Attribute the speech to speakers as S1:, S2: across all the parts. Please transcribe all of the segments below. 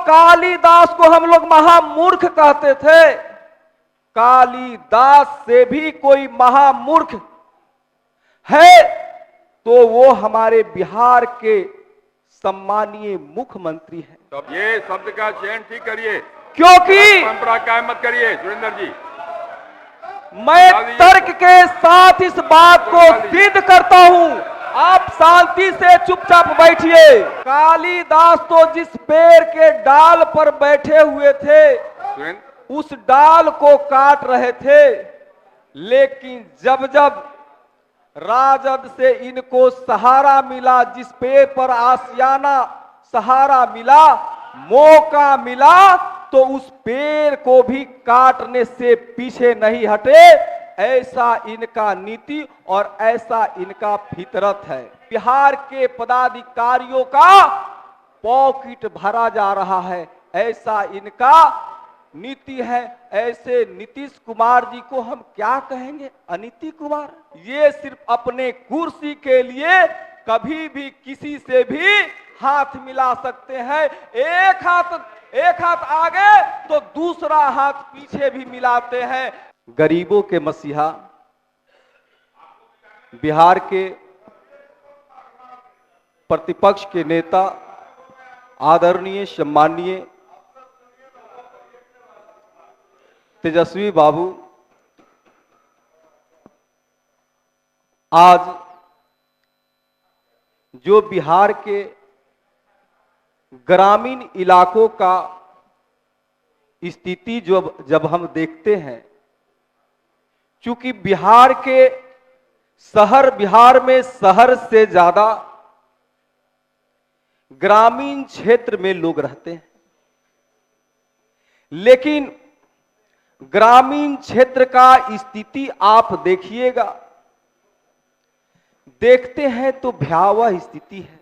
S1: कालिदास को हम लोग महामूर्ख कहते थे, कालिदास से भी कोई महामूर्ख है तो वो हमारे बिहार के सम्मानीय मुख्यमंत्री हैं।
S2: तो ये शब्द का चयन ठीक करिए,
S1: क्योंकि
S2: परंपरा कायम मत करिए सुरेंद्र जी।
S1: मैं तर्क के साथ इस बात को सिद्ध करता हूं, आप शांति से चुपचाप बैठिए। कालिदास तो जिस पेड़ के डाल पर बैठे हुए थे उस डाल को काट रहे थे, लेकिन जब जब राजद से इनको सहारा मिला, जिस पेड़ पर आसियाना सहारा मिला, मौका मिला, तो उस पेड़ को भी काटने से पीछे नहीं हटे। ऐसा इनका नीति और ऐसा इनका फितरत है। बिहार के पदाधिकारियों का पॉकेट भरा जा रहा है, ऐसा इनका नीति है। ऐसे नीतीश कुमार जी को हम क्या कहेंगे, अनीति कुमार। ये सिर्फ अपने कुर्सी के लिए कभी भी किसी से भी हाथ मिला सकते हैं। एक हाथ आगे तो दूसरा हाथ पीछे भी मिलाते हैं। गरीबों के मसीहा, बिहार के प्रतिपक्ष के नेता, आदरणीय सम्मानीय तेजस्वी बाबू, आज जो बिहार के ग्रामीण इलाकों का स्थिति जब हम देखते हैं, चूंकि बिहार में शहर से ज्यादा ग्रामीण क्षेत्र में लोग रहते हैं, लेकिन ग्रामीण क्षेत्र का स्थिति आप देखिएगा, देखते हैं तो भयावह स्थिति है।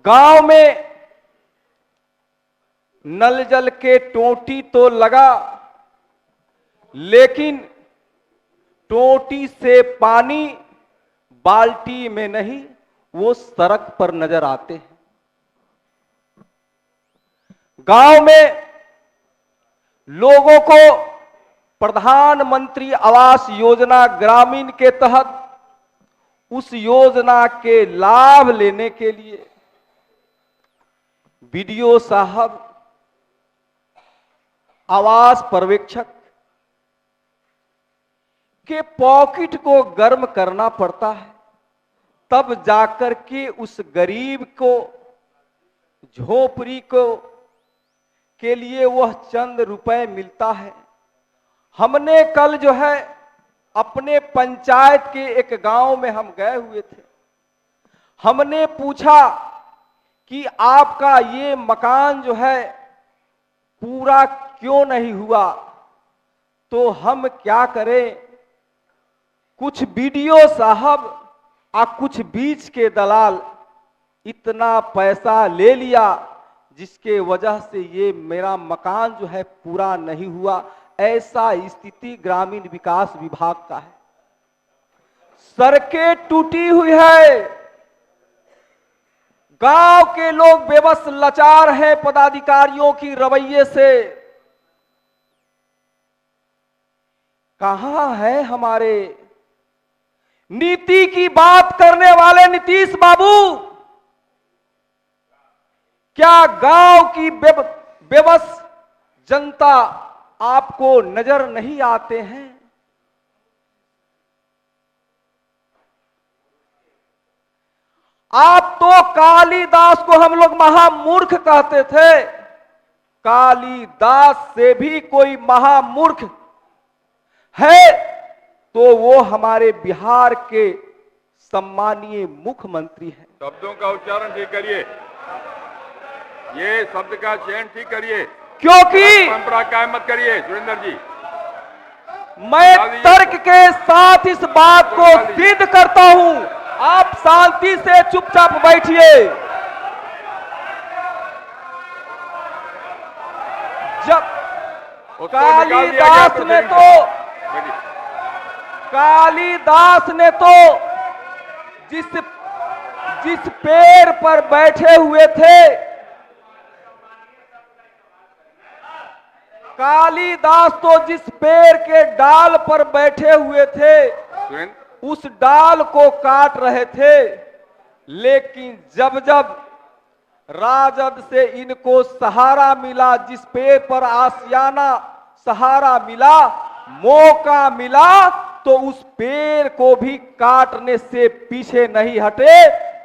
S1: गांव में नल जल के टोटी तो लगा, लेकिन टोटी से पानी बाल्टी में नहीं, वो सड़क पर नजर आते हैं। गांव में लोगों को प्रधानमंत्री आवास योजना ग्रामीण के तहत उस योजना के लाभ लेने के लिए बीडीओ साहब, आवास पर्यवेक्षक के पॉकेट को गर्म करना पड़ता है, तब जाकर के उस गरीब को, झोपड़ी को के लिए वह चंद रुपए मिलता है। हमने कल जो है अपने पंचायत के एक गांव में हम गए हुए थे, हमने पूछा कि आपका ये मकान जो है पूरा क्यों नहीं हुआ, तो हम क्या करें, कुछ बीडीओ साहब और कुछ बीच के दलाल इतना पैसा ले लिया जिसके वजह से ये मेरा मकान जो है पूरा नहीं हुआ। ऐसा स्थिति ग्रामीण विकास विभाग का है। सड़कें टूटी हुई है, गांव के लोग बेबस लाचार हैं पदाधिकारियों की रवैये से। कहां है हमारे नीति की बात करने वाले नीतीश बाबू? क्या गांव की बेबस जनता आपको नजर नहीं आते हैं? आप तो कालिदास को हम लोग महामूर्ख कहते थे, कालिदास से भी कोई महामूर्ख है तो वो हमारे बिहार के सम्मानीय मुख्यमंत्री हैं।
S2: शब्दों का उच्चारण ठीक करिए, ये शब्द का चयन ठीक करिए,
S1: क्योंकि
S2: परंपरा कायम मत करिए सुरेंद्र जी।
S1: मैं तर्क के साथ इस बात को सिद्ध करता हूं, आप शांति से चुपचाप बैठिए। जब कालिदास ने तो जिस पेड़ पर बैठे हुए थे कालिदास तो जिस पेड़ के डाल पर बैठे हुए थे
S2: सुरेंद्र,
S1: उस डाल को काट रहे थे, लेकिन जब जब राजद से इनको सहारा मिला, जिस पेड़ पर आशियाना सहारा मिला, मौका मिला, तो उस पेड़ को भी काटने से पीछे नहीं हटे।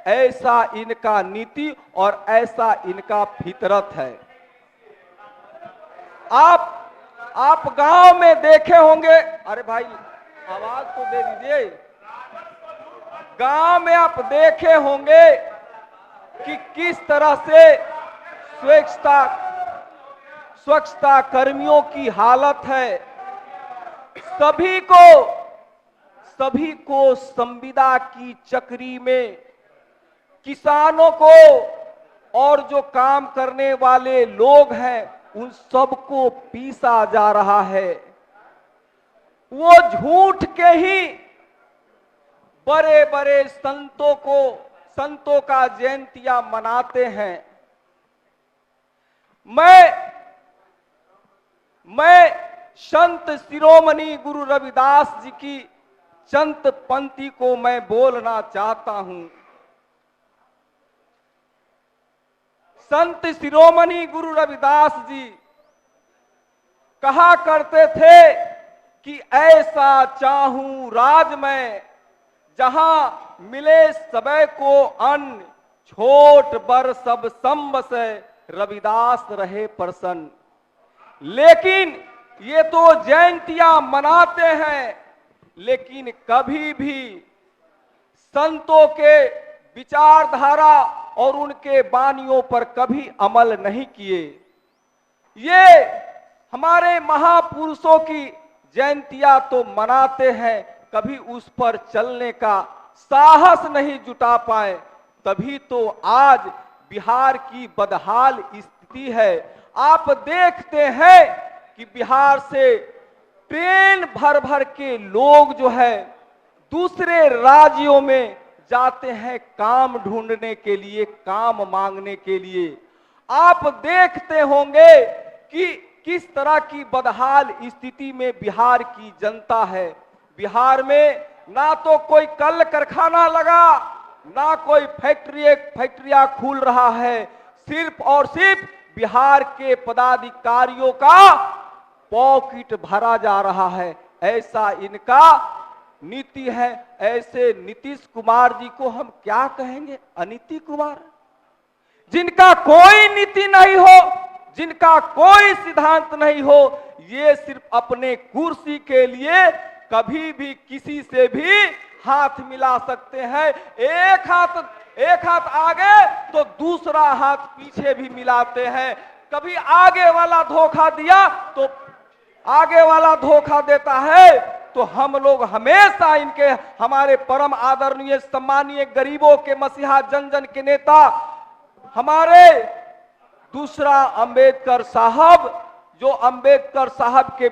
S1: ऐसा इनका नीति और ऐसा इनका फितरत है। आप गांव में देखे होंगे, अरे भाई आवाज तो दे दीजिए। गांव में आप देखे होंगे कि किस तरह से स्वच्छता कर्मियों की हालत है। सभी को संविदा की चक्री में, किसानों को और जो काम करने वाले लोग हैं उन सबको पीसा जा रहा है। वो झूठ के ही बड़े बड़े संतों का जयंतियां मनाते हैं। मैं संत शिरोमणि गुरु रविदास जी की चंद पंक्ति को मैं बोलना चाहता हूं। संत शिरोमणि गुरु रविदास जी कहा करते थे कि ऐसा चाहूं राज में जहां मिले सबे को अन्न, छोट बर सब संब से रविदास रहे प्रसन्न। लेकिन ये तो जयंतियां मनाते हैं, लेकिन कभी भी संतों के विचारधारा और उनके बानियों पर कभी अमल नहीं किए। ये हमारे महापुरुषों की जयंतियां तो मनाते हैं, कभी उस पर चलने का साहस नहीं जुटा पाए। तभी तो आज बिहार की बदहाल स्थिति है। आप देखते हैं कि बिहार से ट्रेन भर भर के लोग जो है दूसरे राज्यों में जाते हैं काम ढूंढने के लिए, काम मांगने के लिए। आप देखते होंगे कि किस तरह की बदहाल स्थिति में बिहार की जनता है। बिहार में ना तो कोई कल कारखाना लगा, ना कोई फैक्ट्रियां खुल रहा है। सिर्फ और सिर्फ बिहार के पदाधिकारियों का पॉकेट भरा जा रहा है। ऐसा इनका नीति है। ऐसे नीतीश कुमार जी को हम क्या कहेंगे? अनीति कुमार, जिनका कोई नीति नहीं हो, जिनका कोई सिद्धांत नहीं हो। ये सिर्फ अपने कुर्सी के लिए कभी भी किसी से भी हाथ मिला सकते हैं। एक हाथ आगे तो दूसरा हाथ पीछे भी मिलाते हैं। कभी आगे वाला धोखा दिया तो आगे वाला धोखा देता है। तो हम लोग हमेशा इनके, हमारे परम आदरणीय सम्मानीय गरीबों के मसीहा, जन जन के नेता, हमारे दूसरा अंबेडकर साहब, जो अंबेडकर साहब के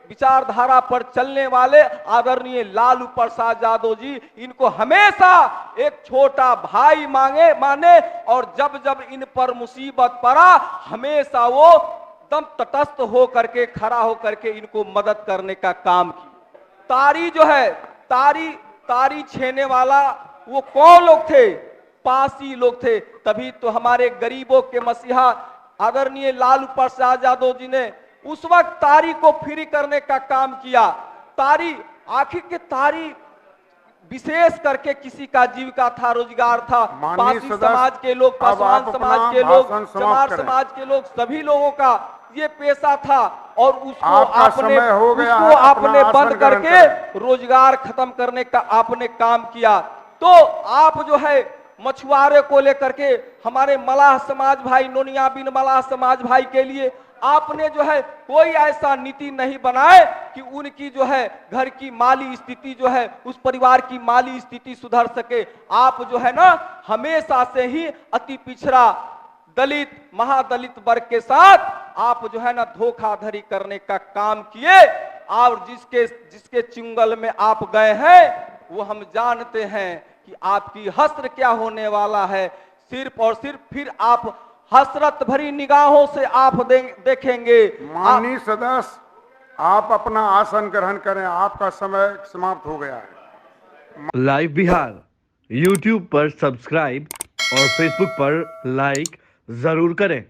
S1: विचारधारा पर चलने वाले आदरणीय लालू प्रसाद यादव जी, इनको हमेशा एक छोटा भाई माने और जब जब इन पर मुसीबत पड़ा हमेशा वो दम तटस्थ हो करके, खड़ा हो करके इनको मदद करने का काम किया। तारी जो है, तारी छेने वाला वो कौन लोग थे? पासी लोग थे। तभी तो हमारे गरीबों के मसीहा आदरणीय लालू प्रसाद यादव जी ने उस वक्त तारी को फ्री करने का काम किया। तारी, आखिर के तारी विशेष करके किसी का जीविका था, रोजगार था। पासी समाज के लोग, पासवान समाज के लोग, चमार समाज के लोग, सभी लोगों का ये पेशा था और उसको आपने बंद करके रोजगार खत्म करने का आपने काम किया। तो आप जो है मछुआरे को लेकर के, हमारे मलाह समाज भाई, नोनिया बिन मलाह समाज भाई के लिए आपने जो है कोई ऐसा नीति नहीं बनाए कि उनकी जो है घर की माली स्थिति जो है, उस परिवार की माली स्थिति सुधर सके। आप जो है ना हमेशा से ही अति पिछड़ा दलित, महादलित वर्ग के साथ आप जो है ना धोखाधड़ी करने का काम किए। और जिसके चुंगल में आप गए हैं वो हम जानते हैं कि आपकी हस्र क्या होने वाला है। सिर्फ और सिर्फ फिर आप हसरत भरी निगाहों से आप देखेंगे।
S3: माननीय सदस्य, आप अपना आसन ग्रहण करें, आपका समय समाप्त हो गया है।
S4: लाइव बिहार यूट्यूब पर सब्सक्राइब और फेसबुक पर लाइक जरूर करें।